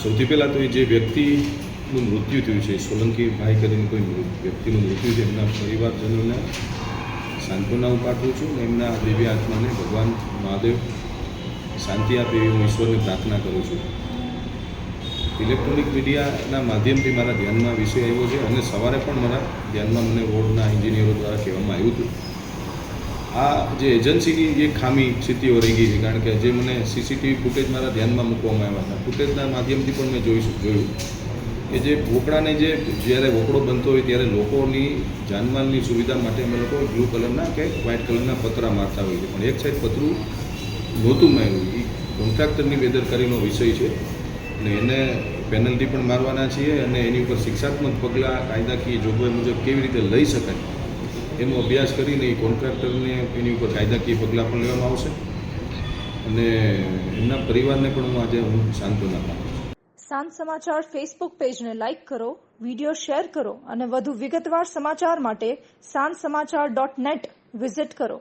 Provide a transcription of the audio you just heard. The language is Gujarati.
સૌથી પહેલાં તો એ જે વ્યક્તિનું મૃત્યુ થયું છે, સોલંકી ભાઈ કરીને કોઈ વ્યક્તિનું મૃત્યુ છે, એમના પરિવારજનોને સાંત્વના હું પાઠવું છું અને એમના દિવ્ય આત્માને ભગવાન મહાદેવ શાંતિ આપે એવી હું ઈશ્વરને પ્રાર્થના કરું છું. ઇલેક્ટ્રોનિક મીડિયાના માધ્યમથી મારા ધ્યાનમાં વિષય આવ્યો છે અને સવારે પણ મારા ધ્યાનમાં મને રોડના એન્જિનિયરો દ્વારા કહેવામાં આવ્યું હતું. આ જે એજન્સીની જે ખામી સ્થિતિઓ રહી ગઈ છે, કારણ કે જે મને સીસીટીવી ફૂટેજ મારા ધ્યાનમાં મૂકવામાં આવ્યા હતા, ફૂટેજના માધ્યમથી પણ મેં જોયું કે જે વોકડાને જ્યારે વોકડો બનતો હોય ત્યારે લોકોની જાનમાલની સુવિધા માટે અમે લોકો બ્લુ કલરના કે વ્હાઇટ કલરના પતરા મારતા હોઈએ છીએ, પણ એક સાઈડ પતરું નહોતું માર્યું. એ કોન્ટ્રાક્ટરની બેદરકારીનો વિષય છે અને એને પેનલ્ટી પણ મારવાના છીએ અને એની ઉપર શિક્ષાત્મક પગલાં કાયદાકીય જોગવાઈ મુજબ કેવી રીતે લઈ શકાય એનો અભ્યાસ કરીને એ કોન્ટ્રાક્ટરને એની ઉપર કાયદાકીય પગલાં પણ લેવામાં આવશે અને એમના પરિવારને પણ હું સાંત્વના આપું. સાંજ સમાચાર ફેસબુક પેજને લાઇક કરો, વિડીયો શેર કરો અને વધુ વિગતવાર સમાચાર માટે sanssamachar.net વિઝિટ કરો.